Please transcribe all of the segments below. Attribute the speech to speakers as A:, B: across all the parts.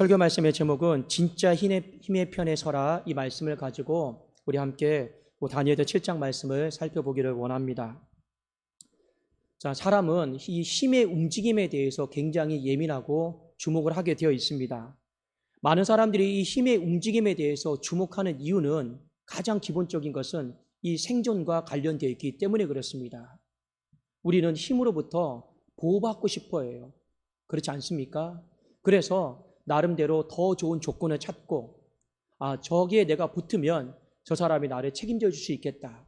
A: 설교 말씀의 제목은 진짜 힘의 편에 서라, 이 말씀을 가지고 우리 함께 다니엘서 7장 말씀을 살펴보기를 원합니다. 자, 사람은 이 힘의 움직임에 대해서 굉장히 예민하고 주목을 하게 되어 있습니다. 많은 사람들이 이 힘의 움직임에 대해서 주목하는 이유는 가장 기본적인 것은 이 생존과 관련되어 있기 때문에 그렇습니다. 우리는 힘으로부터 보호받고 싶어 해요. 그렇지 않습니까? 그래서 나름대로 더 좋은 조건을 찾고, 저기에 내가 붙으면 저 사람이 나를 책임져 줄 수 있겠다,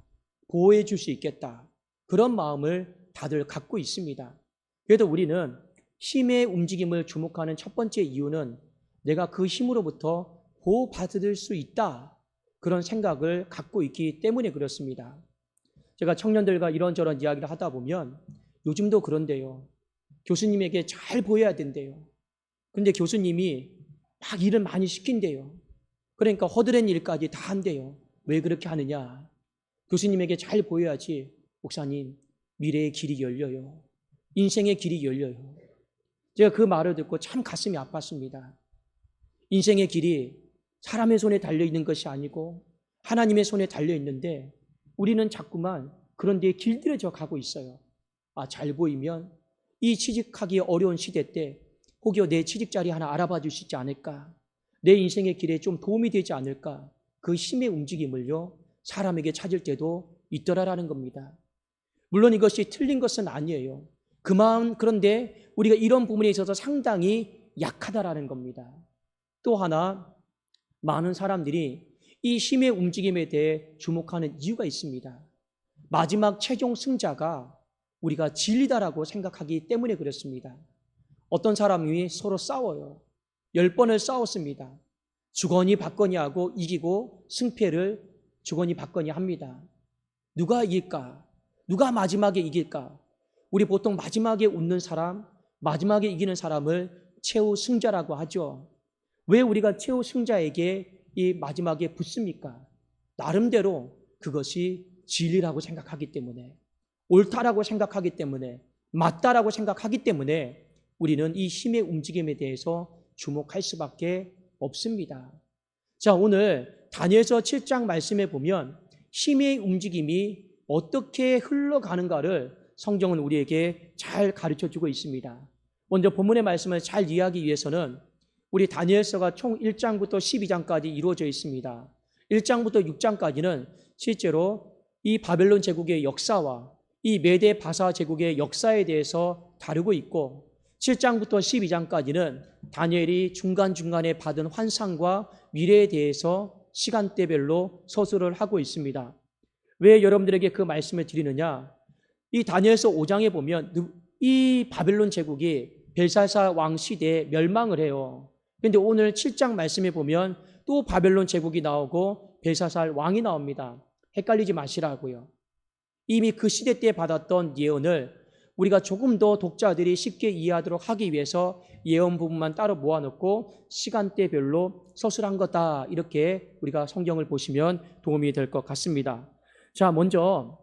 A: 보호해 줄 수 있겠다, 그런 마음을 다들 갖고 있습니다. 그래도 우리는 힘의 움직임을 주목하는 첫 번째 이유는 내가 그 힘으로부터 보호받을 수 있다, 그런 생각을 갖고 있기 때문에 그렇습니다. 제가 청년들과 이런저런 이야기를 하다 보면 요즘도 그런데요, 교수님에게 잘 보여야 된대요. 근데 교수님이 막 일을 많이 시킨대요. 그러니까 허드렛 일까지 다 한대요. 왜 그렇게 하느냐? 교수님에게 잘 보여야지. 목사님, 미래의 길이 열려요. 인생의 길이 열려요. 제가 그 말을 듣고 참 가슴이 아팠습니다. 인생의 길이 사람의 손에 달려있는 것이 아니고 하나님의 손에 달려있는데 우리는 자꾸만 그런 데에 길들여져 가고 있어요. 잘 보이면 이 취직하기 어려운 시대 때 혹여 내 취직자리 하나 알아봐 줄 수 있지 않을까? 내 인생의 길에 좀 도움이 되지 않을까? 그 힘의 움직임을요, 사람에게 찾을 때도 있더라라는 겁니다. 물론 이것이 틀린 것은 아니에요. 그런데 우리가 이런 부분에 있어서 상당히 약하다라는 겁니다. 또 하나, 많은 사람들이 이 힘의 움직임에 대해 주목하는 이유가 있습니다. 마지막 최종 승자가 우리가 진리다라고 생각하기 때문에 그렇습니다. 어떤 사람이 서로 싸워요. 10번을 싸웠습니다. 주거니 받거니 하고 이기고 승패를 주거니 받거니 합니다. 누가 이길까? 누가 마지막에 이길까? 우리 보통 마지막에 웃는 사람, 마지막에 이기는 사람을 최후 승자라고 하죠. 왜 우리가 최후 승자에게 이 마지막에 붙습니까? 나름대로 그것이 진리라고 생각하기 때문에, 옳다라고 생각하기 때문에, 맞다라고 생각하기 때문에 우리는 이 힘의 움직임에 대해서 주목할 수밖에 없습니다. 자, 오늘 다니엘서 7장 말씀에 보면 힘의 움직임이 어떻게 흘러가는가를 성경은 우리에게 잘 가르쳐주고 있습니다. 먼저 본문의 말씀을 잘 이해하기 위해서는 우리 다니엘서가 총 1장부터 12장까지 이루어져 있습니다. 1장부터 6장까지는 실제로 이 바벨론 제국의 역사와 이 메데 바사 제국의 역사에 대해서 다루고 있고, 7장부터 12장까지는 다니엘이 중간중간에 받은 환상과 미래에 대해서 시간대별로 서술을 하고 있습니다. 왜 여러분들에게 그 말씀을 드리느냐? 이 다니엘서 5장에 보면 이 바벨론 제국이 벨사살 왕 시대에 멸망을 해요. 그런데 오늘 7장 말씀에 보면 또 바벨론 제국이 나오고 벨사살 왕이 나옵니다. 헷갈리지 마시라고요. 이미 그 시대 때 받았던 예언을 우리가 조금 더 독자들이 쉽게 이해하도록 하기 위해서 예언 부분만 따로 모아놓고 시간대별로 서술한 거다, 이렇게 우리가 성경을 보시면 도움이 될 것 같습니다. 자, 먼저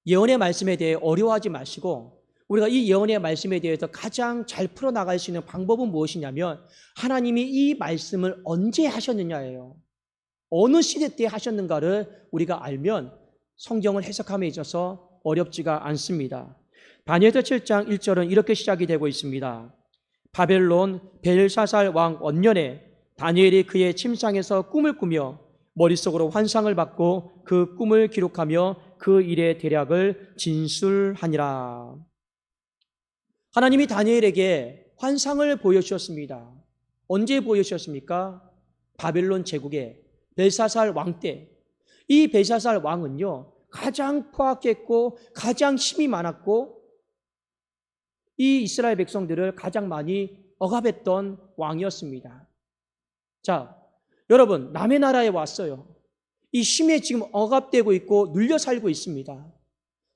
A: 예언의 말씀에 대해 어려워하지 마시고, 우리가 이 예언의 말씀에 대해서 가장 잘 풀어나갈 수 있는 방법은 무엇이냐면 하나님이 이 말씀을 언제 하셨느냐예요. 어느 시대 때 하셨는가를 우리가 알면 성경을 해석함에 있어서 어렵지가 않습니다. 다니엘서 7장 1절은 이렇게 시작이 되고 있습니다. 바벨론 벨사살 왕 원년에 다니엘이 그의 침상에서 꿈을 꾸며 머릿속으로 환상을 받고 그 꿈을 기록하며 그 일의 대략을 진술하니라. 하나님이 다니엘에게 환상을 보여주셨습니다. 언제 보여주셨습니까? 바벨론 제국의 벨사살 왕 때. 이 벨사살 왕은요, 가장 포악했고 가장 힘이 많았고 이 이스라엘 백성들을 가장 많이 억압했던 왕이었습니다. 자, 여러분, 남의 나라에 왔어요. 이 힘에 지금 억압되고 있고 눌려 살고 있습니다.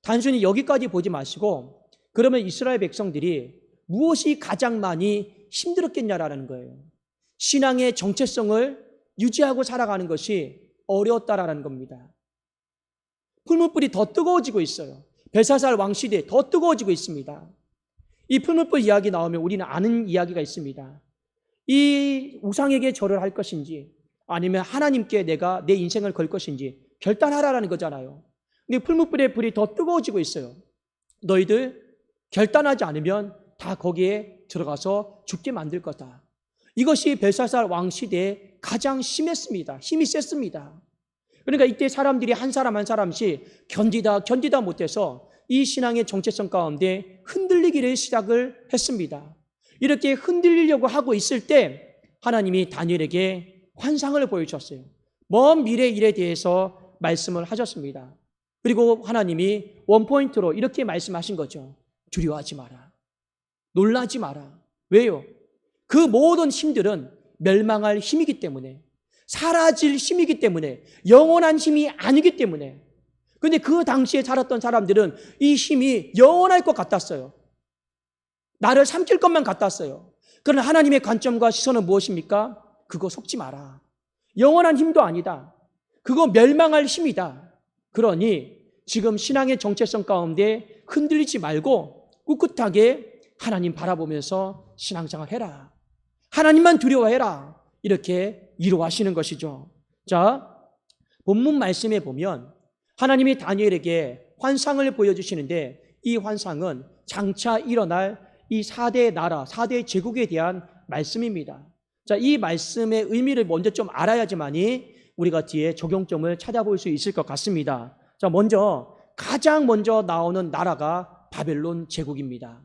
A: 단순히 여기까지 보지 마시고, 그러면 이스라엘 백성들이 무엇이 가장 많이 힘들었겠냐라는 거예요. 신앙의 정체성을 유지하고 살아가는 것이 어려웠다라는 겁니다. 풀무불이 더 뜨거워지고 있어요. 벨사살 왕 시대에 더 뜨거워지고 있습니다. 이 풀무불 이야기 나오면 우리는 아는 이야기가 있습니다. 이 우상에게 절을 할 것인지 아니면 하나님께 내가 내 인생을 걸 것인지 결단하라는 거잖아요. 근데 풀무불의 불이 더 뜨거워지고 있어요. 너희들 결단하지 않으면 다 거기에 들어가서 죽게 만들 거다. 이것이 벨사살 왕 시대에 가장 심했습니다. 힘이 셌습니다. 그러니까 이때 사람들이 한 사람 한 사람씩 견디다 못해서 이 신앙의 정체성 가운데 흔들리기를 시작을 했습니다. 이렇게 흔들리려고 하고 있을 때 하나님이 다니엘에게 환상을 보여주셨어요. 먼 미래 일에 대해서 말씀을 하셨습니다. 그리고 하나님이 원포인트로 이렇게 말씀하신 거죠. 두려워하지 마라. 놀라지 마라. 왜요? 그 모든 힘들은 멸망할 힘이기 때문에, 사라질 힘이기 때문에, 영원한 힘이 아니기 때문에. 그런데 그 당시에 살았던 사람들은 이 힘이 영원할 것 같았어요. 나를 삼킬 것만 같았어요. 그러나 하나님의 관점과 시선은 무엇입니까? 그거 속지 마라. 영원한 힘도 아니다. 그거 멸망할 힘이다. 그러니 지금 신앙의 정체성 가운데 흔들리지 말고 꿋꿋하게 하나님 바라보면서 신앙생활 해라. 하나님만 두려워해라. 이렇게 위로하시는 것이죠. 자, 본문 말씀에 보면 하나님이 다니엘에게 환상을 보여주시는데 이 환상은 장차 일어날 이 4대 나라, 4대 제국에 대한 말씀입니다. 자, 이 말씀의 의미를 먼저 좀 알아야지만이 우리가 뒤에 적용점을 찾아볼 수 있을 것 같습니다. 자, 가장 먼저 나오는 나라가 바벨론 제국입니다.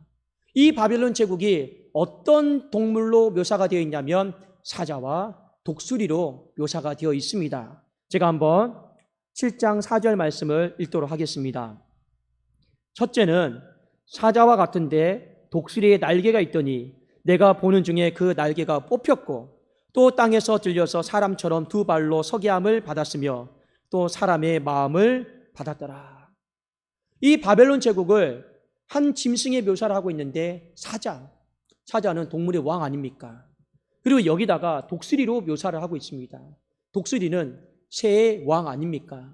A: 이 바벨론 제국이 어떤 동물로 묘사가 되어 있냐면 사자와 독수리로 묘사가 되어 있습니다. 제가 한번 7장 4절 말씀을 읽도록 하겠습니다. 첫째는 사자와 같은데 독수리의 날개가 있더니 내가 보는 중에 그 날개가 뽑혔고 또 땅에서 들려서 사람처럼 두 발로 서게 함을 받았으며 또 사람의 마음을 받았더라. 이 바벨론 제국을 한 짐승의 묘사를 하고 있는데 사자는 동물의 왕 아닙니까? 그리고 여기다가 독수리로 묘사를 하고 있습니다. 독수리는 새의 왕 아닙니까?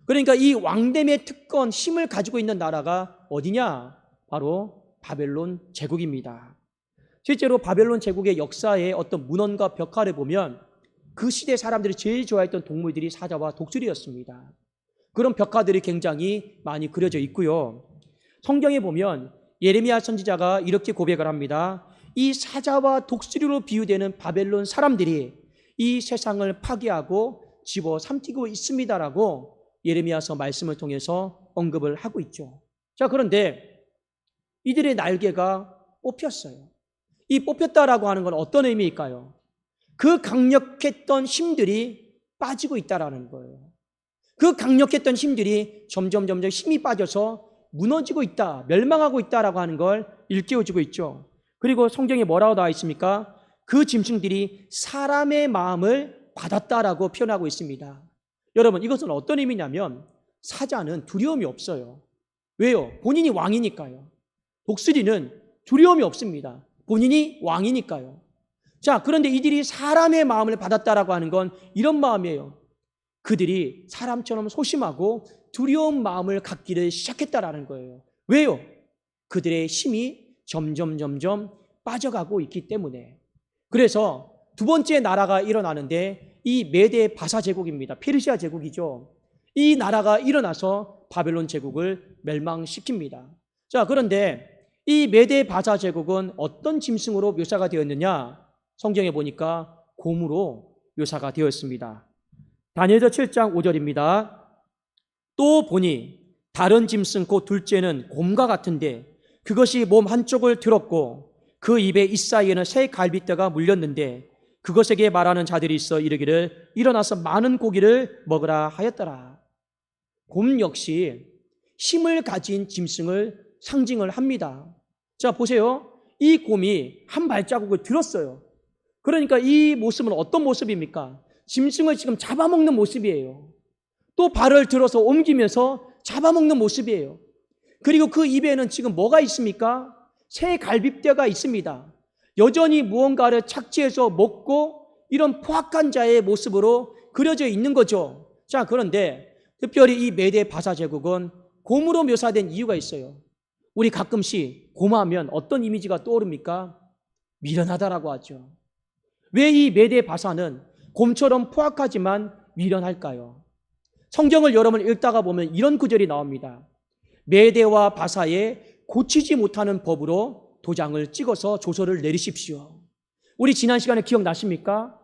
A: 그러니까 이 왕됨의 특권, 힘을 가지고 있는 나라가 어디냐? 바로 바벨론 제국입니다. 실제로 바벨론 제국의 역사의 어떤 문헌과 벽화를 보면 그 시대 사람들이 제일 좋아했던 동물들이 사자와 독수리였습니다. 그런 벽화들이 굉장히 많이 그려져 있고요. 성경에 보면 예레미야 선지자가 이렇게 고백을 합니다. 이 사자와 독수리로 비유되는 바벨론 사람들이 이 세상을 파괴하고 집어삼키고 있습니다라고 예레미야서 말씀을 통해서 언급을 하고 있죠. 자, 그런데 이들의 날개가 뽑혔어요. 이 뽑혔다라고 하는 건 어떤 의미일까요? 그 강력했던 힘들이 빠지고 있다라는 거예요. 그 강력했던 힘들이 점점 힘이 빠져서 무너지고 있다, 멸망하고 있다라고 하는 걸 일깨워주고 있죠. 그리고 성경에 뭐라고 나와 있습니까? 그 짐승들이 사람의 마음을 받았다라고 표현하고 있습니다. 여러분, 이것은 어떤 의미냐면 사자는 두려움이 없어요. 왜요? 본인이 왕이니까요. 독수리는 두려움이 없습니다. 본인이 왕이니까요. 자, 그런데 이들이 사람의 마음을 받았다라고 하는 건 이런 마음이에요. 그들이 사람처럼 소심하고 두려운 마음을 갖기를 시작했다라는 거예요. 왜요? 그들의 힘이 점점 빠져가고 있기 때문에. 그래서 두 번째 나라가 일어나는데 이 메데 바사 제국입니다. 페르시아 제국이죠. 이 나라가 일어나서 바벨론 제국을 멸망시킵니다. 자, 그런데 이 메데 바사 제국은 어떤 짐승으로 묘사가 되었느냐? 성경에 보니까 곰으로 묘사가 되었습니다. 다니엘서 7장 5절입니다. 또 보니 다른 짐승 곧 둘째는 곰과 같은데 그것이 몸 한쪽을 들었고 그 입에 이 사이에는 새 갈빗대가 물렸는데 그것에게 말하는 자들이 있어 이르기를 일어나서 많은 고기를 먹으라 하였더라. 곰 역시 힘을 가진 짐승을 상징을 합니다. 자, 보세요. 이 곰이 한 발자국을 들었어요. 그러니까 이 모습은 어떤 모습입니까? 짐승을 지금 잡아먹는 모습이에요. 또 발을 들어서 옮기면서 잡아먹는 모습이에요. 그리고 그 입에는 지금 뭐가 있습니까? 새 갈빗대가 있습니다. 여전히 무언가를 착지해서 먹고 이런 포악한 자의 모습으로 그려져 있는 거죠. 자, 그런데 특별히 이 메데 바사 제국은 곰으로 묘사된 이유가 있어요. 우리 가끔씩 곰하면 어떤 이미지가 떠오릅니까? 미련하다라고 하죠. 왜 이 메대 바사는 곰처럼 포악하지만 미련할까요? 성경을 여러분 읽다가 보면 이런 구절이 나옵니다. 메대와 바사에 고치지 못하는 법으로 도장을 찍어서 조서를 내리십시오. 우리 지난 시간에 기억나십니까?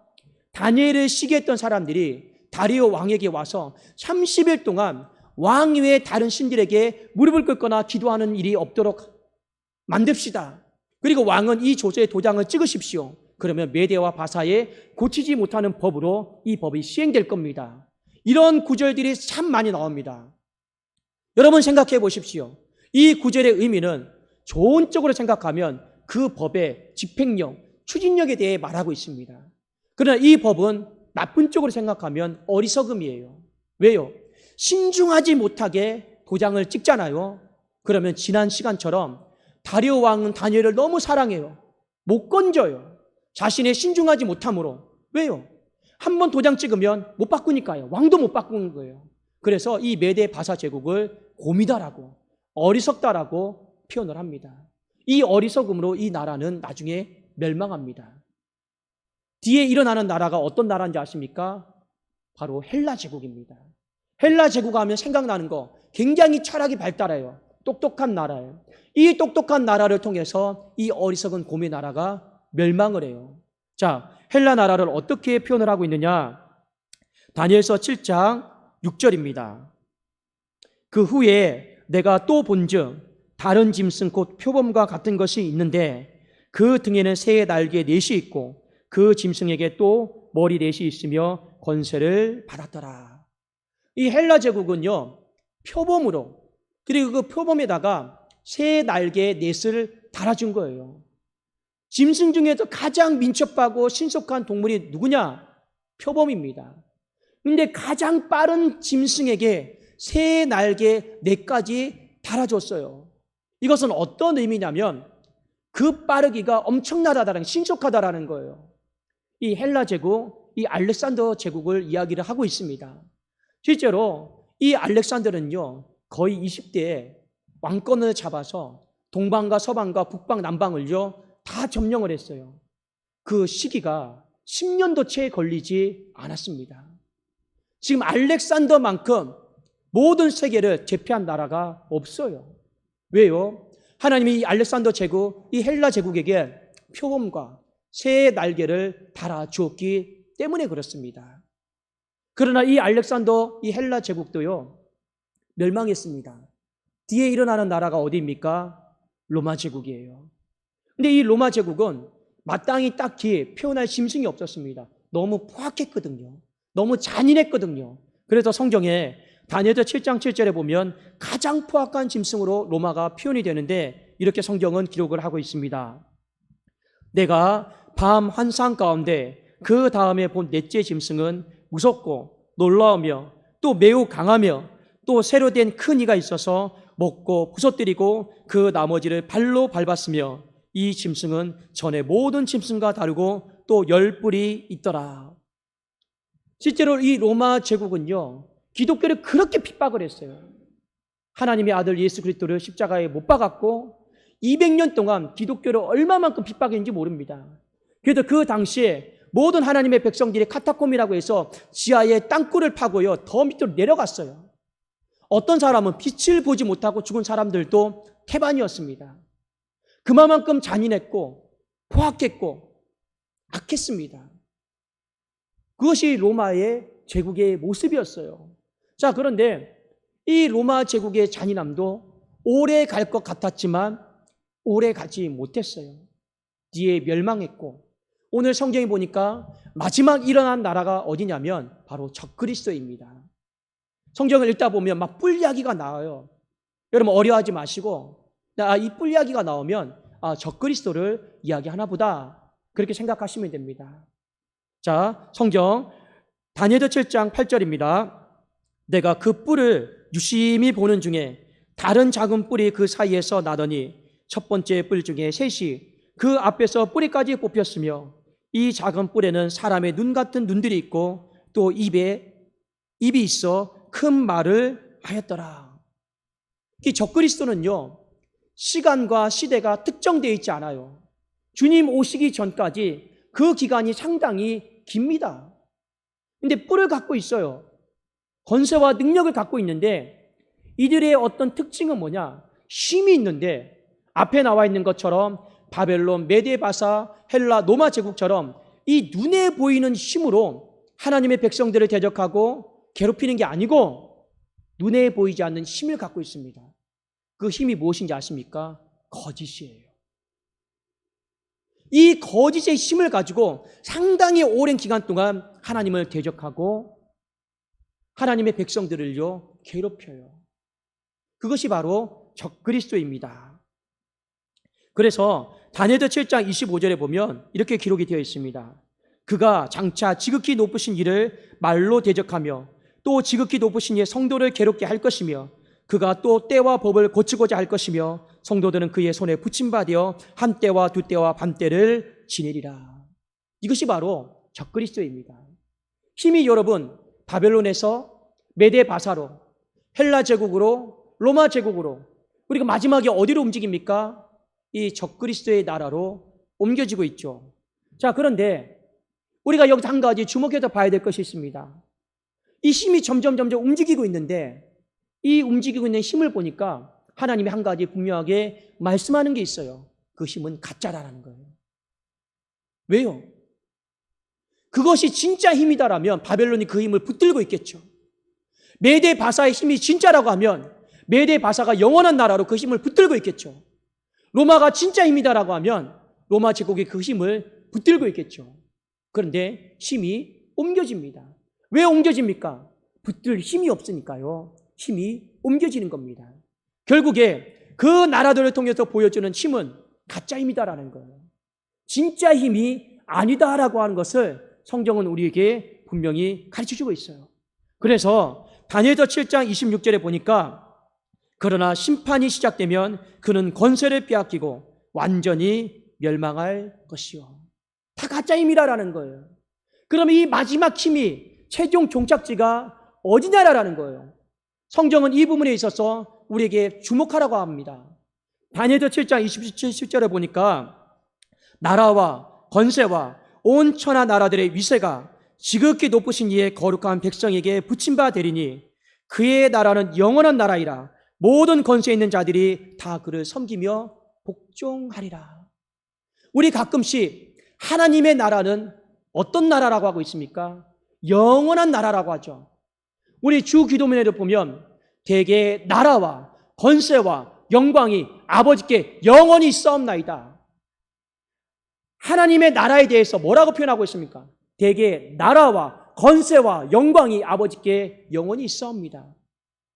A: 다니엘을 시기했던 사람들이 다리오 왕에게 와서 30일 동안 왕 외에 다른 신들에게 무릎을 꿇거나 기도하는 일이 없도록 만듭시다. 그리고 왕은 이 조서에 도장을 찍으십시오. 그러면 메대와 바사에 고치지 못하는 법으로 이 법이 시행될 겁니다. 이런 구절들이 참 많이 나옵니다. 여러분 생각해 보십시오. 이 구절의 의미는 좋은 쪽으로 생각하면 그 법의 집행력, 추진력에 대해 말하고 있습니다. 그러나 이 법은 나쁜 쪽으로 생각하면 어리석음이에요. 왜요? 신중하지 못하게 도장을 찍잖아요. 그러면 지난 시간처럼 다리오 왕은 다니엘을 너무 사랑해요. 못 건져요. 자신의 신중하지 못함으로. 왜요? 한번 도장 찍으면 못 바꾸니까요. 왕도 못 바꾸는 거예요. 그래서 이 메대 바사 제국을 곰이다라고, 어리석다라고 표현을 합니다. 이 어리석음으로 이 나라는 나중에 멸망합니다. 뒤에 일어나는 나라가 어떤 나라인지 아십니까? 바로 헬라 제국입니다. 헬라 제국 하면 생각나는 거 굉장히 철학이 발달해요. 똑똑한 나라예요. 이 똑똑한 나라를 통해서 이 어리석은 곰의 나라가 멸망을 해요. 자, 헬라 나라를 어떻게 표현을 하고 있느냐? 다니엘서 7장 6절입니다. 그 후에 내가 또 본즉 다른 짐승 곧 표범과 같은 것이 있는데 그 등에는 새의 날개 넷이 있고 그 짐승에게 또 머리 넷이 있으며 권세를 받았더라. 이 헬라 제국은요, 표범으로, 그리고 그 표범에다가 새 날개 넷을 달아준 거예요. 짐승 중에서 가장 민첩하고 신속한 동물이 누구냐? 표범입니다. 근데 가장 빠른 짐승에게 새 날개 넷까지 달아줬어요. 이것은 어떤 의미냐면 그 빠르기가 엄청나다라는, 신속하다라는 거예요. 이 헬라 제국, 이 알렉산더 제국을 이야기를 하고 있습니다. 실제로 이 알렉산더는요, 거의 20대에 왕권을 잡아서 동방과 서방과 북방, 남방을요 다 점령을 했어요. 그 시기가 10년도 채 걸리지 않았습니다. 지금 알렉산더만큼 모든 세계를 제패한 나라가 없어요. 왜요? 하나님이 이 알렉산더 제국, 이 헬라 제국에게 표범과 새의 날개를 달아주었기 때문에 그렇습니다. 그러나 이 알렉산더, 이 헬라 제국도요 멸망했습니다. 뒤에 일어나는 나라가 어디입니까? 로마 제국이에요. 근데 이 로마 제국은 마땅히 딱히 표현할 짐승이 없었습니다. 너무 포악했거든요. 너무 잔인했거든요. 그래서 성경에 다니엘서 7장 7절에 보면 가장 포악한 짐승으로 로마가 표현이 되는데 이렇게 성경은 기록을 하고 있습니다. 내가 밤 환상 가운데 그 다음에 본 넷째 짐승은 무섭고 놀라우며 또 매우 강하며 또 새로 된 큰 이가 있어서 먹고 부서뜨리고 그 나머지를 발로 밟았으며 이 짐승은 전에 모든 짐승과 다르고 또 10뿔이 있더라. 실제로 이 로마 제국은요 기독교를 그렇게 핍박을 했어요. 하나님의 아들 예수 그리스도를 십자가에 못 박았고 200년 동안 기독교를 얼마만큼 핍박했는지 모릅니다. 그래서 그 당시에 모든 하나님의 백성들이 카타콤이라고 해서 지하에 땅굴을 파고요 더 밑으로 내려갔어요. 어떤 사람은 빛을 보지 못하고 죽은 사람들도 태반이었습니다. 그만큼 잔인했고 포악했고 악했습니다. 그것이 로마의 제국의 모습이었어요. 자, 그런데 이 로마 제국의 잔인함도 오래 갈 것 같았지만 오래 가지 못했어요. 뒤에 멸망했고 오늘 성경에 보니까 마지막 일어난 나라가 어디냐면 바로 적그리스도입니다. 성경을 읽다 보면 막 뿔 이야기가 나와요. 여러분 어려워하지 마시고 이 뿔 이야기가 나오면 적그리스도를 이야기하나 보다 그렇게 생각하시면 됩니다. 자, 성경 다니엘서 7장 8절입니다. 내가 그 뿔을 유심히 보는 중에 다른 작은 뿔이 그 사이에서 나더니 첫 번째 뿔 중에 셋이 그 앞에서 뿌리까지 뽑혔으며 이 작은 뿔에는 사람의 눈 같은 눈들이 있고 또 입이 있어 큰 말을 하였더라. 이 적그리스도는요 시간과 시대가 특정되어 있지 않아요. 주님 오시기 전까지 그 기간이 상당히 깁니다. 근데 뿔을 갖고 있어요. 권세와 능력을 갖고 있는데 이들의 어떤 특징은 뭐냐? 힘이 있는데 앞에 나와 있는 것처럼 바벨론, 메데바사, 헬라, 로마 제국처럼 이 눈에 보이는 힘으로 하나님의 백성들을 대적하고 괴롭히는 게 아니고 눈에 보이지 않는 힘을 갖고 있습니다. 그 힘이 무엇인지 아십니까? 거짓이에요. 이 거짓의 힘을 가지고 상당히 오랜 기간 동안 하나님을 대적하고 하나님의 백성들을요 괴롭혀요. 그것이 바로 적그리스도입니다. 그래서 다니엘서 7장 25절에 보면 이렇게 기록이 되어 있습니다. 그가 장차 지극히 높으신 이를 말로 대적하며 또 지극히 높으신 이의 성도를 괴롭게 할 것이며 그가 또 때와 법을 고치고자 할 것이며 성도들은 그의 손에 붙임받아 한 때와 두 때와 반 때를 지내리라. 이것이 바로 적그리스도입니다. 힘이 여러분 바벨론에서 메데바사로, 헬라 제국으로, 로마 제국으로, 우리가 마지막에 어디로 움직입니까? 이 적그리스도의 나라로 옮겨지고 있죠. 자, 그런데 우리가 여기서 한 가지 주목해서 봐야 될 것이 있습니다. 이 힘이 점점 움직이고 있는데 이 움직이고 있는 힘을 보니까 하나님이 한 가지 분명하게 말씀하는 게 있어요. 그 힘은 가짜라는 거예요. 왜요? 그것이 진짜 힘이다라면 바벨론이 그 힘을 붙들고 있겠죠. 메데바사의 힘이 진짜라고 하면 메데바사가 영원한 나라로 그 힘을 붙들고 있겠죠. 로마가 진짜 힘이다라고 하면 로마 제국이 그 힘을 붙들고 있겠죠. 그런데 힘이 옮겨집니다. 왜 옮겨집니까? 붙들 힘이 없으니까요. 힘이 옮겨지는 겁니다. 결국에 그 나라들을 통해서 보여주는 힘은 가짜 힘이다라는 거예요. 진짜 힘이 아니다라고 하는 것을 성경은 우리에게 분명히 가르쳐주고 있어요. 그래서 다니엘서 7장 26절에 보니까 그러나 심판이 시작되면 그는 권세를 빼앗기고 완전히 멸망할 것이요. 다 가짜 힘이라는 거예요. 그럼 이 마지막 힘이 최종 종착지가 어디냐라는 거예요. 성경은 이 부분에 있어서 우리에게 주목하라고 합니다. 다니엘서 7장 27절에 보니까 나라와 권세와 온 천하 나라들의 위세가 지극히 높으신 이의 거룩한 백성에게 붙임바 되리니 그의 나라는 영원한 나라이라 모든 권세 있는 자들이 다 그를 섬기며 복종하리라. 우리 가끔씩 하나님의 나라는 어떤 나라라고 하고 있습니까? 영원한 나라라고 하죠. 우리 주 기도문에도 보면 대개 나라와 권세와 영광이 아버지께 영원히 있사옵나이다. 하나님의 나라에 대해서 뭐라고 표현하고 있습니까? 대개 나라와 권세와 영광이 아버지께 영원히 있사옵니다.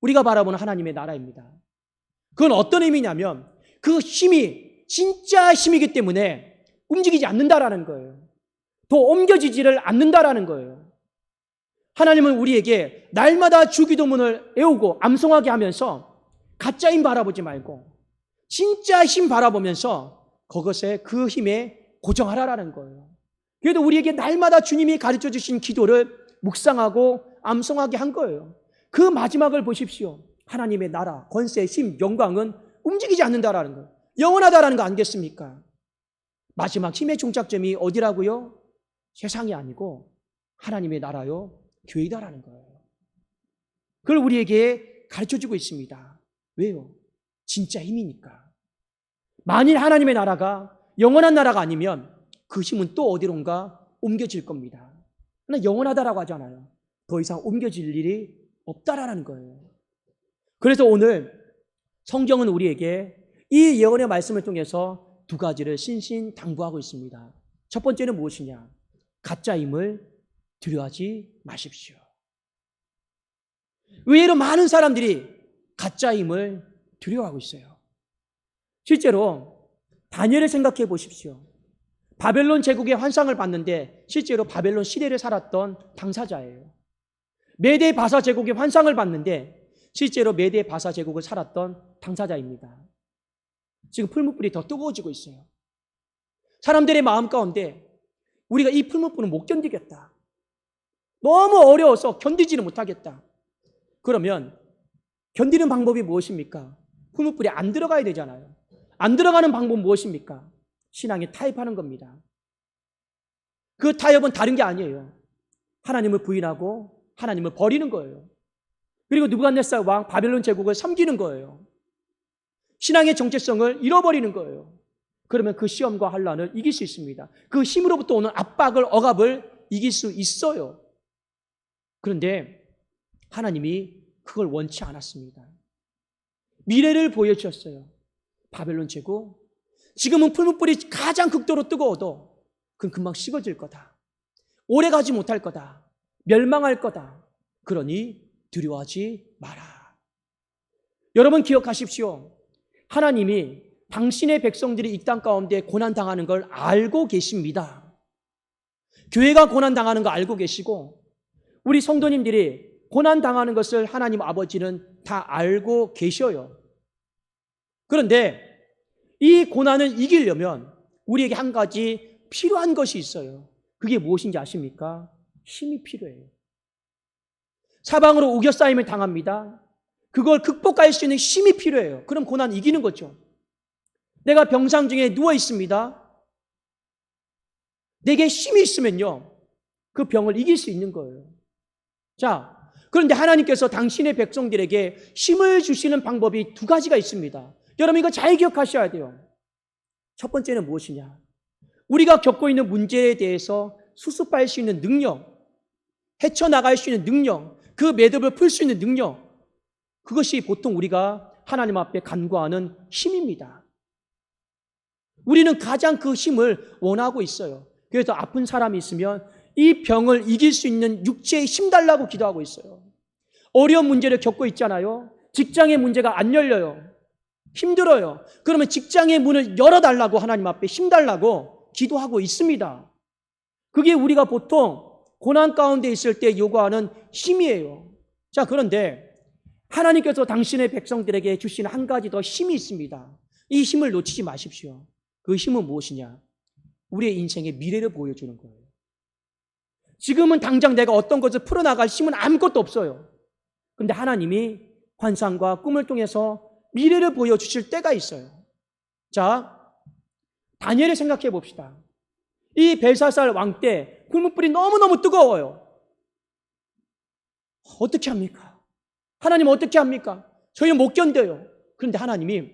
A: 우리가 바라보는 하나님의 나라입니다. 그건 어떤 의미냐면 그 힘이 진짜 힘이기 때문에 움직이지 않는다라는 거예요. 더 옮겨지지를 않는다라는 거예요. 하나님은 우리에게 날마다 주기도문을 외우고 암송하게 하면서 가짜 힘 바라보지 말고 진짜 힘 바라보면서 그것에 그 힘에 고정하라라는 거예요. 그래도 우리에게 날마다 주님이 가르쳐 주신 기도를 묵상하고 암송하게 한 거예요. 그 마지막을 보십시오. 하나님의 나라, 권세, 힘, 영광은 움직이지 않는다라는 거예요. 영원하다라는 거 아니겠습니까? 마지막 힘의 종착점이 어디라고요? 세상이 아니고 하나님의 나라요, 교회다라는 거예요. 그걸 우리에게 가르쳐주고 있습니다. 왜요? 진짜 힘이니까. 만일 하나님의 나라가 영원한 나라가 아니면 그 힘은 또 어디론가 옮겨질 겁니다. 그러나 영원하다라고 하잖아요. 더 이상 옮겨질 일이 없다라는 거예요. 그래서 오늘 성경은 우리에게 이 예언의 말씀을 통해서 두 가지를 신신당부하고 있습니다. 첫 번째는 무엇이냐? 가짜 힘을 두려워하지 마십시오. 의외로 많은 사람들이 가짜 힘을 두려워하고 있어요. 실제로 다니엘을 생각해 보십시오. 바벨론 제국의 환상을 봤는데 실제로 바벨론 시대를 살았던 당사자예요. 메데 바사 제국의 환상을 봤는데 실제로 메데 바사 제국을 살았던 당사자입니다. 지금 풀무불이 더 뜨거워지고 있어요. 사람들의 마음 가운데 우리가 이 풀무불은 못 견디겠다. 너무 어려워서 견디지는 못하겠다. 그러면 견디는 방법이 무엇입니까? 풀무불이 안 들어가야 되잖아요. 안 들어가는 방법은 무엇입니까? 신앙에 타협하는 겁니다. 그 타협은 다른 게 아니에요. 하나님을 부인하고 하나님을 버리는 거예요. 그리고 느부갓네살 왕 바벨론 제국을 섬기는 거예요. 신앙의 정체성을 잃어버리는 거예요. 그러면 그 시험과 환난을 이길 수 있습니다. 그 힘으로부터 오는 압박을, 억압을 이길 수 있어요. 그런데 하나님이 그걸 원치 않았습니다. 미래를 보여주셨어요. 바벨론 제국, 지금은 풀무불이 가장 극도로 뜨거워도 그건 금방 식어질 거다. 오래 가지 못할 거다. 멸망할 거다. 그러니 두려워하지 마라. 여러분 기억하십시오. 하나님이 당신의 백성들이 이 땅 가운데 고난당하는 걸 알고 계십니다. 교회가 고난당하는 거 알고 계시고 우리 성도님들이 고난당하는 것을 하나님 아버지는 다 알고 계셔요. 그런데 이 고난을 이기려면 우리에게 한 가지 필요한 것이 있어요. 그게 무엇인지 아십니까? 힘이 필요해요. 사방으로 우겨싸임을 당합니다. 그걸 극복할 수 있는 힘이 필요해요. 그럼 고난 이기는 거죠. 내가 병상 중에 누워 있습니다. 내게 힘이 있으면요, 그 병을 이길 수 있는 거예요. 자, 그런데 하나님께서 당신의 백성들에게 힘을 주시는 방법이 두 가지가 있습니다. 여러분 이거 잘 기억하셔야 돼요. 첫 번째는 무엇이냐? 우리가 겪고 있는 문제에 대해서 수습할 수 있는 능력, 헤쳐나갈 수 있는 능력, 그 매듭을 풀 수 있는 능력, 그것이 보통 우리가 하나님 앞에 간구하는 힘입니다. 우리는 가장 그 힘을 원하고 있어요. 그래서 아픈 사람이 있으면 이 병을 이길 수 있는 육체에 힘 달라고 기도하고 있어요. 어려운 문제를 겪고 있잖아요. 직장의 문제가 안 열려요. 힘들어요. 그러면 직장의 문을 열어달라고 하나님 앞에 힘 달라고 기도하고 있습니다. 그게 우리가 보통 고난 가운데 있을 때 요구하는 힘이에요. 자, 그런데 하나님께서 당신의 백성들에게 주시는 한 가지 더 힘이 있습니다. 이 힘을 놓치지 마십시오. 그 힘은 무엇이냐? 우리의 인생의 미래를 보여주는 거예요. 지금은 당장 내가 어떤 것을 풀어나갈 힘은 아무것도 없어요. 그런데 하나님이 환상과 꿈을 통해서 미래를 보여주실 때가 있어요. 자, 다니엘을 생각해 봅시다. 이 벨사살 왕 때 풀무불이 너무너무 뜨거워요. 어떻게 합니까? 하나님 어떻게 합니까? 저희 못 견뎌요. 그런데 하나님이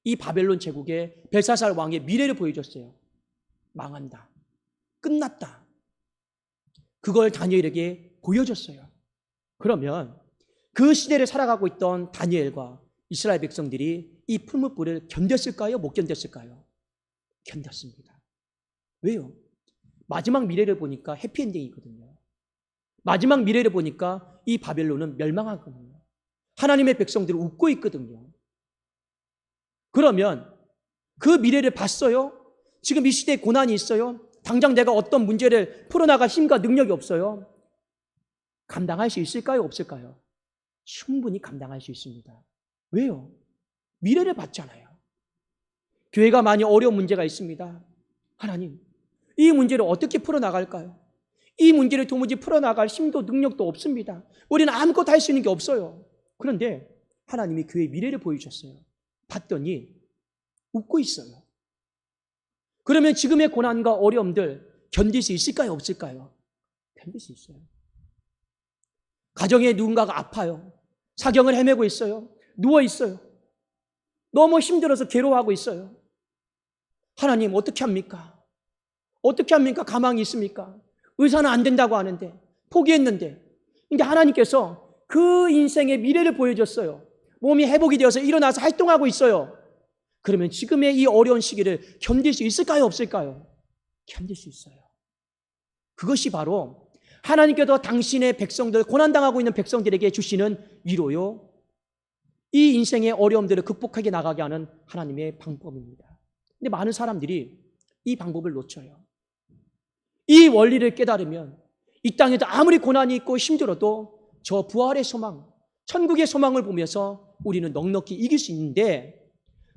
A: 이 바벨론 제국의 벨사살 왕의 미래를 보여줬어요. 망한다. 끝났다. 그걸 다니엘에게 보여줬어요. 그러면 그 시대를 살아가고 있던 다니엘과 이스라엘 백성들이 이 풀무불을 견뎠을까요? 못 견뎠을까요? 견뎠습니다. 왜요? 마지막 미래를 보니까 해피엔딩이거든요. 마지막 미래를 보니까 이 바벨론은 멸망하거든요. 하나님의 백성들은 웃고 있거든요. 그러면 그 미래를 봤어요? 지금 이 시대에 고난이 있어요? 당장 내가 어떤 문제를 풀어나갈 힘과 능력이 없어요? 감당할 수 있을까요? 없을까요? 충분히 감당할 수 있습니다. 왜요? 미래를 봤잖아요. 교회가 많이 어려운 문제가 있습니다. 하나님, 이 문제를 어떻게 풀어나갈까요? 이 문제를 도무지 풀어나갈 힘도 능력도 없습니다. 우리는 아무것도 할 수 있는 게 없어요. 그런데 하나님이 교회의 미래를 보여주셨어요. 봤더니 웃고 있어요. 그러면 지금의 고난과 어려움들 견딜 수 있을까요? 없을까요? 견딜 수 있어요. 가정에 누군가가 아파요. 사경을 헤매고 있어요. 누워 있어요. 너무 힘들어서 괴로워하고 있어요. 하나님 어떻게 합니까? 어떻게 합니까? 가망이 있습니까? 의사는 안 된다고 하는데 포기했는데, 근데 하나님께서 그 인생의 미래를 보여줬어요. 몸이 회복이 되어서 일어나서 활동하고 있어요. 그러면 지금의 이 어려운 시기를 견딜 수 있을까요? 없을까요? 견딜 수 있어요. 그것이 바로 하나님께서 당신의 백성들, 고난당하고 있는 백성들에게 주시는 위로요, 이 인생의 어려움들을 극복하게 나가게 하는 하나님의 방법입니다. 근데 많은 사람들이 이 방법을 놓쳐요. 이 원리를 깨달으면 이 땅에도 아무리 고난이 있고 힘들어도 저 부활의 소망, 천국의 소망을 보면서 우리는 넉넉히 이길 수 있는데,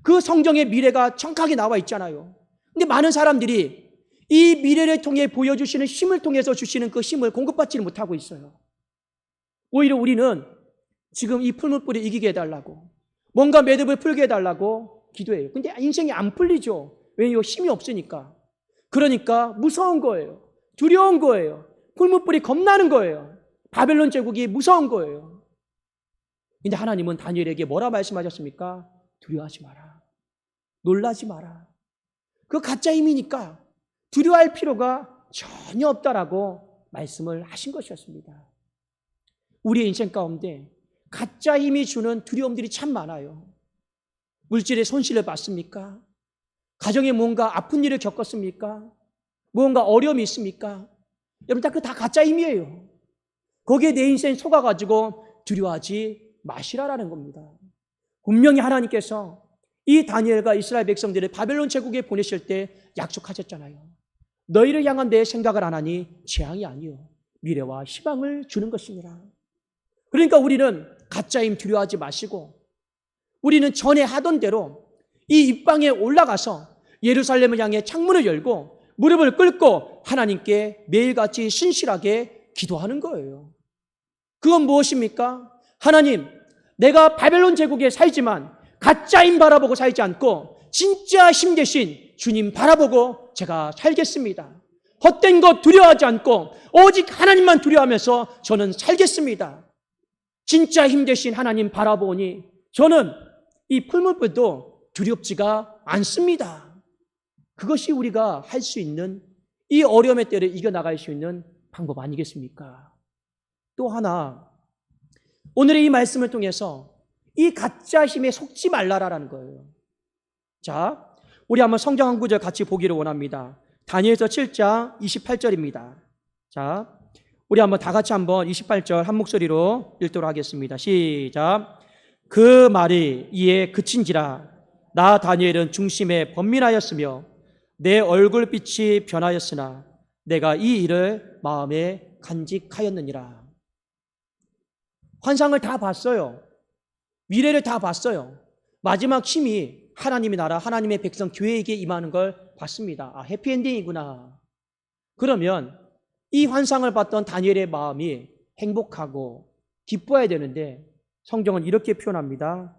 A: 그 성경의 미래가 정확하게 나와 있잖아요. 근데 많은 사람들이 이 미래를 통해 보여주시는 힘을 통해서 주시는 그 힘을 공급받지를 못하고 있어요. 오히려 우리는 지금 이 풀무불을 이기게 해달라고, 뭔가 매듭을 풀게 해달라고 기도해요. 근데 인생이 안 풀리죠. 왜요? 힘이 없으니까. 그러니까 무서운 거예요. 두려운 거예요. 풀무불이 겁나는 거예요. 바벨론 제국이 무서운 거예요. 근데 하나님은 다니엘에게 뭐라 말씀하셨습니까? 두려워하지 마라. 놀라지 마라. 그 가짜 힘이니까 두려워할 필요가 전혀 없다라고 말씀을 하신 것이었습니다. 우리의 인생 가운데 가짜 힘이 주는 두려움들이 참 많아요. 물질의 손실을 받습니까? 가정에 뭔가 아픈 일을 겪었습니까? 무언가 어려움이 있습니까? 여러분, 다 가짜 힘이에요. 거기에 내 인생이 속아가지고 두려워하지 마시라라는 겁니다. 분명히 하나님께서 이 다니엘과 이스라엘 백성들을 바벨론 제국에 보내실 때 약속하셨잖아요. 너희를 향한 내 생각을 안 하니 재앙이 아니요 미래와 희망을 주는 것이니라. 그러니까 우리는 가짜 힘 두려워하지 마시고, 우리는 전에 하던 대로 이 입방에 올라가서 예루살렘을 향해 창문을 열고 무릎을 꿇고 하나님께 매일같이 신실하게 기도하는 거예요. 그건 무엇입니까? 하나님, 내가 바벨론 제국에 살지만 가짜 힘 바라보고 살지 않고 진짜 힘 대신 주님 바라보고 제가 살겠습니다. 헛된 것 두려워하지 않고 오직 하나님만 두려워하면서 저는 살겠습니다. 진짜 힘 대신 하나님 바라보니 저는 이 풀무불도 두렵지가 않습니다. 그것이 우리가 할 수 있는, 이 어려움의 때를 이겨나갈 수 있는 방법 아니겠습니까? 또 하나, 오늘의 이 말씀을 통해서 이 가짜 힘에 속지 말라라는 거예요. 자, 우리 한번 성경 한 구절 같이 보기를 원합니다. 다니엘서 7장 28절입니다. 자, 우리 한번 다 같이 한번 28절 한 목소리로 읽도록 하겠습니다. 시작. 그 말이 이에 그친지라 나 다니엘은 중심에 번민하였으며 내 얼굴빛이 변하였으나 내가 이 일을 마음에 간직하였느니라. 환상을 다 봤어요. 미래를 다 봤어요. 마지막 힘이 하나님의 나라, 하나님의 백성, 교회에게 임하는 걸 봤습니다. 아, 해피엔딩이구나. 그러면 이 환상을 봤던 다니엘의 마음이 행복하고 기뻐해야 되는데 성경은 이렇게 표현합니다.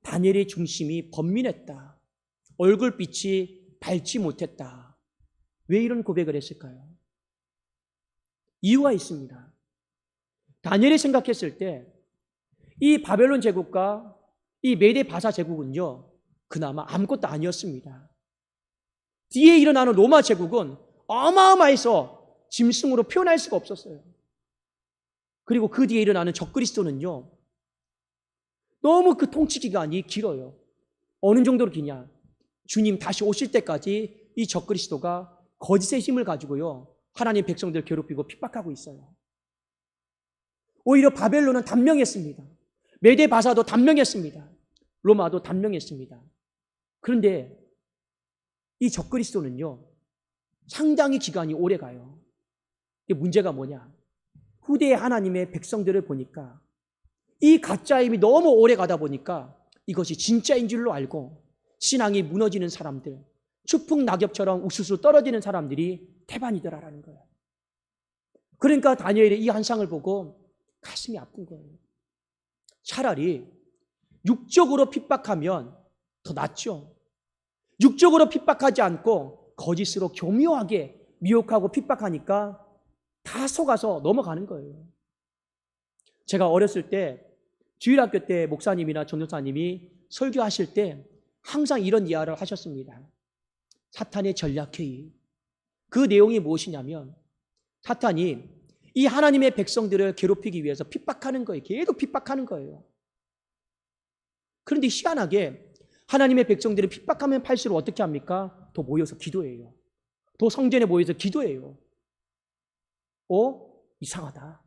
A: 다니엘의 중심이 번민했다. 얼굴빛이 밝지 못했다. 왜 이런 고백을 했을까요? 이유가 있습니다. 다니엘이 생각했을 때 이 바벨론 제국과 이 메데 바사 제국은요, 그나마 아무것도 아니었습니다. 뒤에 일어나는 로마 제국은 어마어마해서 짐승으로 표현할 수가 없었어요. 그리고 그 뒤에 일어나는 적그리스도는요, 너무 그 통치 기간이 길어요. 어느 정도로 기냐? 주님 다시 오실 때까지 이 적그리스도가 거짓의 힘을 가지고요, 하나님 백성들 괴롭히고 핍박하고 있어요. 오히려 바벨론은 단명했습니다. 메데 바사도 단명했습니다. 로마도 단명했습니다. 그런데 이 적그리스도는요, 상당히 기간이 오래 가요. 이게 문제가 뭐냐? 후대의 하나님의 백성들을 보니까 이 가짜 힘이 너무 오래 가다 보니까 이것이 진짜인 줄로 알고 신앙이 무너지는 사람들, 추풍 낙엽처럼 욱수수 떨어지는 사람들이 태반이더라라는 거예요. 그러니까 다니엘이 이 환상을 보고 가슴이 아픈 거예요. 차라리 육적으로 핍박하면 더 낫죠. 육적으로 핍박하지 않고 거짓으로 교묘하게 미혹하고 핍박하니까 다 속아서 넘어가는 거예요. 제가 어렸을 때 주일학교 때 목사님이나 전도사님이 설교하실 때 항상 이런 이야기를 하셨습니다. 사탄의 전략회의. 그 내용이 무엇이냐면 사탄이 이 하나님의 백성들을 괴롭히기 위해서 핍박하는 거예요. 계속 핍박하는 거예요. 그런데 희한하게 하나님의 백성들을 핍박하면 팔수록 어떻게 합니까? 더 모여서 기도해요. 더 성전에 모여서 기도해요. 이상하다.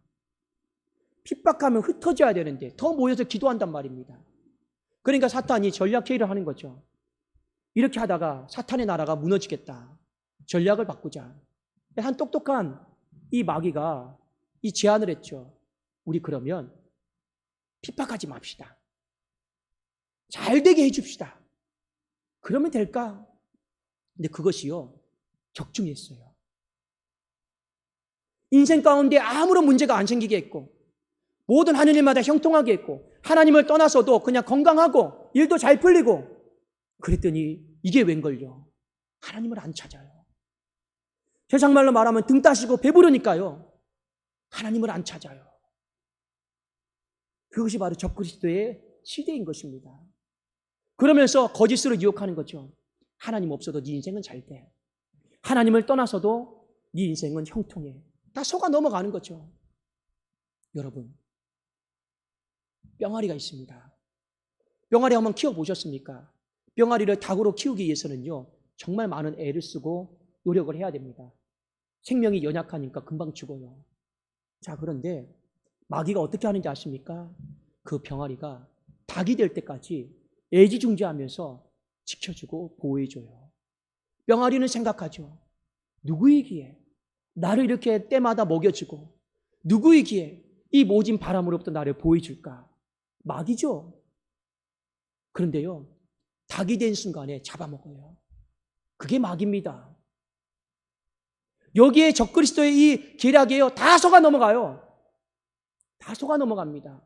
A: 핍박하면 흩어져야 되는데 더 모여서 기도한단 말입니다. 그러니까 사탄이 전략회의를 하는 거죠. 이렇게 하다가 사탄의 나라가 무너지겠다. 전략을 바꾸자. 한 똑똑한 이 마귀가 이 제안을 했죠. 우리 그러면 핍박하지 맙시다. 잘 되게 해줍시다. 그러면 될까? 근데 그것이요, 적중했어요. 인생 가운데 아무런 문제가 안 생기게 했고 모든 하는 일마다 형통하게 했고 하나님을 떠나서도 그냥 건강하고 일도 잘 풀리고 그랬더니 이게 웬걸요? 하나님을 안 찾아요. 세상 말로 말하면 등 따시고 배부르니까요. 하나님을 안 찾아요. 그것이 바로 적그리스도의 시대인 것입니다. 그러면서 거짓으로 유혹하는 거죠. 하나님 없어도 네 인생은 잘 돼. 하나님을 떠나서도 네 인생은 형통해. 다 속아 넘어가는 거죠. 여러분, 뿅아리가 있습니다. 뿅아리 한번 키워보셨습니까? 뿅아리를 닭으로 키우기 위해서는요, 정말 많은 애를 쓰고 노력을 해야 됩니다. 생명이 연약하니까 금방 죽어요. 자, 그런데 마귀가 어떻게 하는지 아십니까? 그 병아리가 닭이 될 때까지 애지중지하면서 지켜주고 보호해줘요. 병아리는 생각하죠. 누구이기에 나를 이렇게 때마다 먹여주고 누구이기에 이 모진 바람으로부터 나를 보호해줄까? 마귀죠. 그런데요, 닭이 된 순간에 잡아먹어요. 그게 마귀입니다. 여기에 적그리스도의 이 계략이에요. 다 속아 넘어가요. 다 속아 넘어갑니다.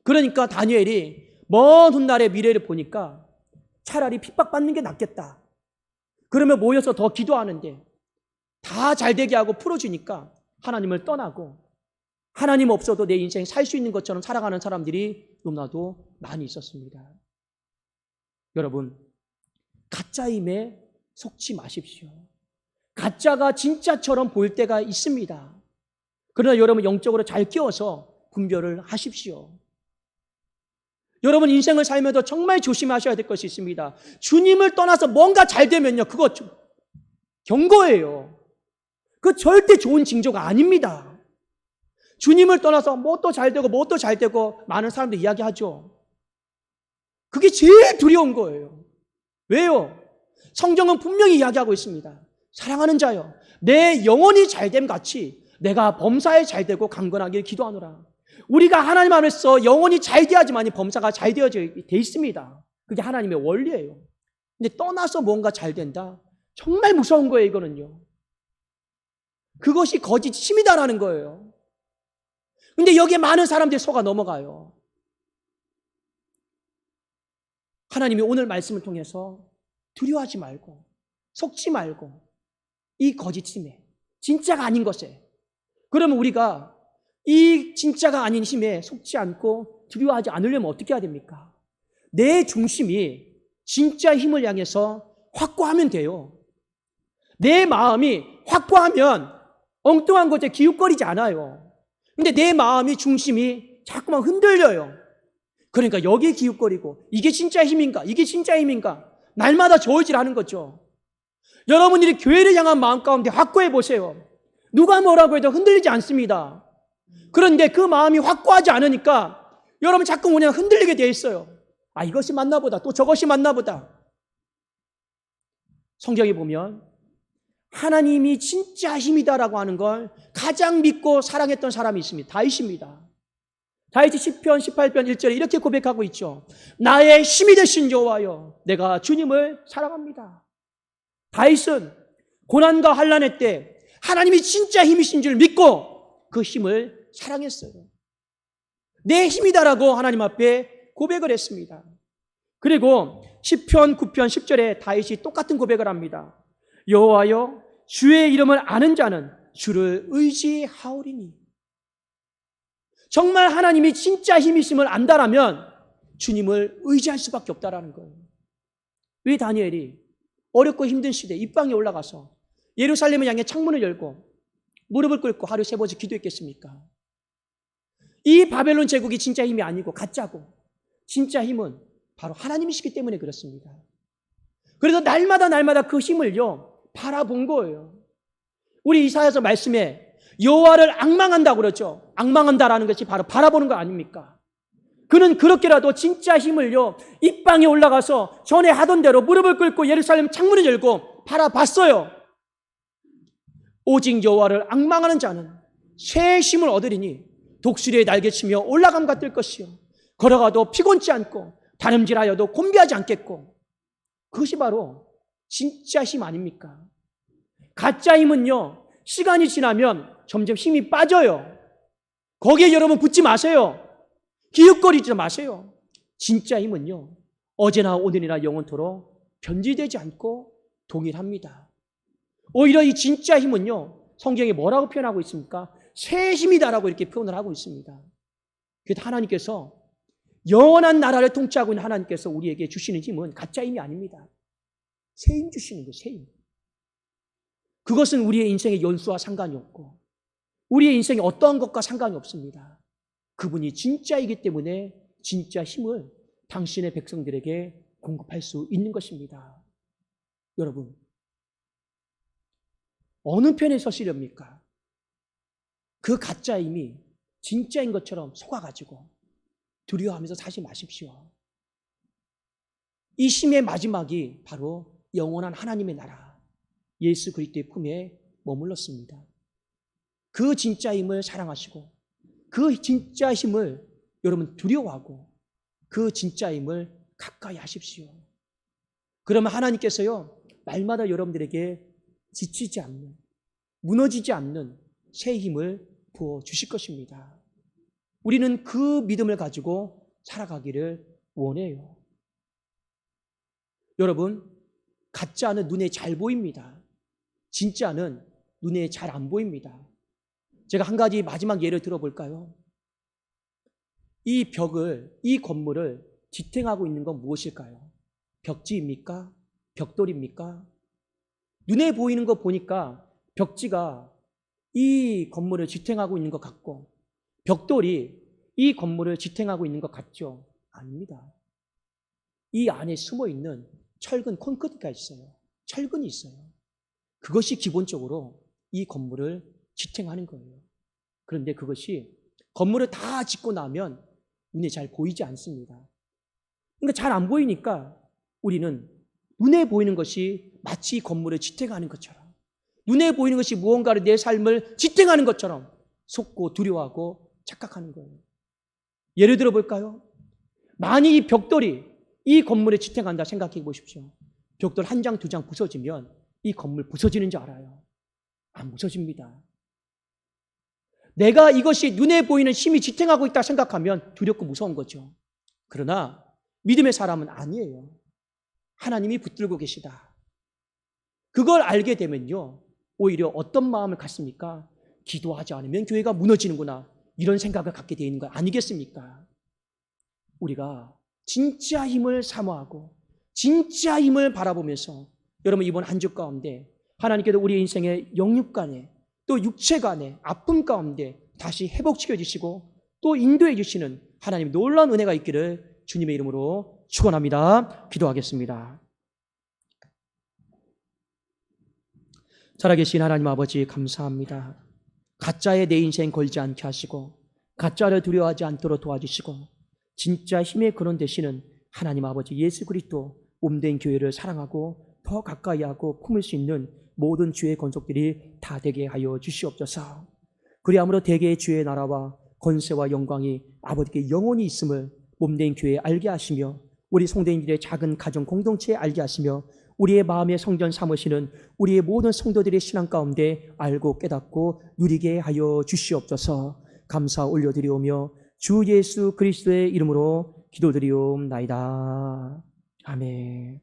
A: 그러니까 다니엘이 먼 훗날의 미래를 보니까 차라리 핍박받는 게 낫겠다. 그러면 모여서 더 기도하는데 다 잘되게 하고 풀어주니까 하나님을 떠나고 하나님 없어도 내 인생 살 수 있는 것처럼 살아가는 사람들이 너무나도 많이 있었습니다. 여러분, 가짜임에 속지 마십시오. 가짜가 진짜처럼 보일 때가 있습니다. 그러나 여러분 영적으로 잘 끼워서 분별을 하십시오. 여러분 인생을 살면서 정말 조심하셔야 될 것이 있습니다. 주님을 떠나서 뭔가 잘 되면요, 그거 경고예요. 그 절대 좋은 징조가 아닙니다. 주님을 떠나서 뭣도 잘 되고 뭣도 잘 되고 많은 사람들 이야기하죠. 그게 제일 두려운 거예요. 왜요? 성경은 분명히 이야기하고 있습니다. 사랑하는 자여, 내 영혼이 잘됨 같이 내가 범사에 잘되고 강건하길 기도하노라. 우리가 하나님 안에서 영혼이 잘 돼야지만이 범사가 잘 되어져 있습니다. 그게 하나님의 원리예요. 근데 떠나서 뭔가 잘 된다? 정말 무서운 거예요, 이거는요. 그것이 거짓 힘이다라는 거예요. 근데 여기에 많은 사람들이 속아 넘어가요. 하나님이 오늘 말씀을 통해서 두려워하지 말고 속지 말고 이 거짓힘에 진짜가 아닌 것에, 그러면 우리가 이 진짜가 아닌 힘에 속지 않고 두려워하지 않으려면 어떻게 해야 됩니까? 내 중심이 진짜 힘을 향해서 확고하면 돼요. 내 마음이 확고하면 엉뚱한 것에 기웃거리지 않아요. 근데 내 마음이 중심이 자꾸만 흔들려요. 그러니까 여기에 기웃거리고 이게 진짜 힘인가? 이게 진짜 힘인가? 날마다 저울질하는 거죠. 여러분들이 교회를 향한 마음 가운데 확고해 보세요. 누가 뭐라고 해도 흔들리지 않습니다. 그런데 그 마음이 확고하지 않으니까 여러분 자꾸 그냥 흔들리게 돼 있어요. 아, 이것이 맞나 보다. 또 저것이 맞나 보다. 성경에 보면 하나님이 진짜 힘이다라고 하는 걸 가장 믿고 사랑했던 사람이 있습니다. 다윗입니다. 다윗이 시편 18편 1절에 이렇게 고백하고 있죠. 나의 힘이 되신 여호와여, 내가 주님을 사랑합니다. 다윗은 고난과 환난의 때 하나님이 진짜 힘이신 줄 믿고 그 힘을 사랑했어요. 내 힘이다라고 하나님 앞에 고백을 했습니다. 그리고 시편 9편 10절에 다윗이 똑같은 고백을 합니다. 여호와여, 주의 이름을 아는 자는 주를 의지하오리니. 정말 하나님이 진짜 힘이심을 안다라면 주님을 의지할 수밖에 없다라는 거예요. 왜 다니엘이 어렵고 힘든 시대 입방에 올라가서 예루살렘을 향해 창문을 열고 무릎을 꿇고 하루 3번씩 기도했겠습니까? 이 바벨론 제국이 진짜 힘이 아니고 가짜고, 진짜 힘은 바로 하나님이시기 때문에 그렇습니다. 그래서 날마다 그 힘을요 바라본 거예요. 우리 이사야서 말씀에 여호와를 앙망한다고 그러죠. 앙망한다라는 것이 바로 바라보는 거 아닙니까? 그는 그렇게라도 진짜 힘을요 입방에 올라가서 전에 하던 대로 무릎을 꿇고 예루살렘 창문을 열고 바라봤어요. 오직 여호와를 앙망하는 자는 새 힘을 얻으리니 독수리의 날개치며 올라감과 뜰 것이요 걸어가도 피곤치 않고 다름질하여도 곤비하지 않겠고. 그것이 바로 진짜 힘 아닙니까? 가짜 힘은요 시간이 지나면 점점 힘이 빠져요. 거기에 여러분 붙지 마세요. 기웃거리지 마세요. 진짜 힘은요 어제나 오늘이나 영원토록 변질되지 않고 동일합니다. 오히려 이 진짜 힘은요, 성경에 뭐라고 표현하고 있습니까? 새 힘이다라고 이렇게 표현을 하고 있습니다. 그래서 하나님께서 영원한 나라를 통치하고 있는 하나님께서 우리에게 주시는 힘은 가짜 힘이 아닙니다. 새 힘 주시는 거예요, 새 힘. 그것은 우리의 인생의 연수와 상관이 없고 우리의 인생에 어떠한 것과 상관이 없습니다. 그분이 진짜이기 때문에 진짜 힘을 당신의 백성들에게 공급할 수 있는 것입니다. 여러분, 어느 편에 서시렵니까? 그 가짜 힘이 진짜인 것처럼 속아가지고 두려워하면서 사지 마십시오. 이 힘의 마지막이 바로 영원한 하나님의 나라, 예수 그리스도의 품에 머물렀습니다. 그 진짜 힘을 사랑하시고 그 진짜 힘을 여러분 두려워하고 그 진짜 힘을 가까이 하십시오. 그러면 하나님께서요, 날마다 여러분들에게 지치지 않는, 무너지지 않는 새 힘을 부어주실 것입니다. 우리는 그 믿음을 가지고 살아가기를 원해요. 여러분, 가짜는 눈에 잘 보입니다. 진짜는 눈에 잘 안 보입니다. 제가 한 가지 마지막 예를 들어볼까요? 이 벽을, 이 건물을 지탱하고 있는 건 무엇일까요? 벽지입니까? 벽돌입니까? 눈에 보이는 거 보니까 벽지가 이 건물을 지탱하고 있는 것 같고 벽돌이 이 건물을 지탱하고 있는 것 같죠? 아닙니다. 이 안에 숨어있는 철근 콘크리트가 있어요. 철근이 있어요. 그것이 기본적으로 이 건물을 지탱하는 거예요. 그런데 그것이 건물을 다 짓고 나면 눈에 잘 보이지 않습니다. 그러니까 잘 안 보이니까 우리는 눈에 보이는 것이 마치 건물을 지탱하는 것처럼, 눈에 보이는 것이 무언가를 내 삶을 지탱하는 것처럼 속고 두려워하고 착각하는 거예요. 예를 들어 볼까요? 만약 이 벽돌이 이 건물에 지탱한다 생각해 보십시오. 벽돌 한 장, 두 장 부서지면 이 건물 부서지는 줄 알아요? 안 부서집니다. 내가 이것이 눈에 보이는 힘이 지탱하고 있다 생각하면 두렵고 무서운 거죠. 그러나 믿음의 사람은 아니에요. 하나님이 붙들고 계시다. 그걸 알게 되면요, 오히려 어떤 마음을 갖습니까? 기도하지 않으면 교회가 무너지는구나, 이런 생각을 갖게 되는 거 아니겠습니까? 우리가 진짜 힘을 사모하고 진짜 힘을 바라보면서 여러분 이번 한 주 가운데 하나님께서 우리 인생의 영육 간에 또 육체 간에 아픔 가운데 다시 회복시켜 주시고 또 인도해 주시는 하나님의 놀라운 은혜가 있기를 주님의 이름으로 축원합니다. 기도하겠습니다. 살아계신 하나님 아버지 감사합니다. 가짜에 내 인생 걸지 않게 하시고 가짜를 두려워하지 않도록 도와주시고 진짜 힘의 근원 되시는 하나님 아버지 예수 그리스도 몸된 교회를 사랑하고 더 가까이 하고 품을 수 있는 모든 주의 권속들이 다 되게 하여 주시옵소서. 그리함으로 대개의 주의 나라와 권세와 영광이 아버지께 영원히 있음을 몸된 교회에 알게 하시며 우리 성도인들의 작은 가정 공동체에 알게 하시며 우리의 마음의 성전 삼으시는 우리의 모든 성도들의 신앙 가운데 알고 깨닫고 누리게 하여 주시옵소서. 감사 올려드리오며 주 예수 그리스도의 이름으로 기도드리옵나이다. 아멘.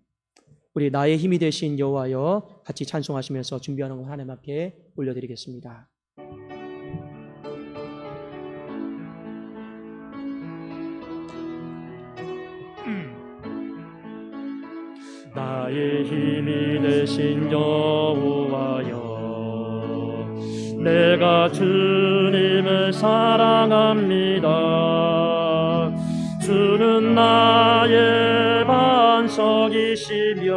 A: 우리 나의 힘이 되신 여호와여 같이 찬송하시면서 준비하는 것 하나님 앞에 올려드리겠습니다. 나의 힘이 되신 여호와여 내가 주님을 사랑합니다. 주는 나의 반석이시며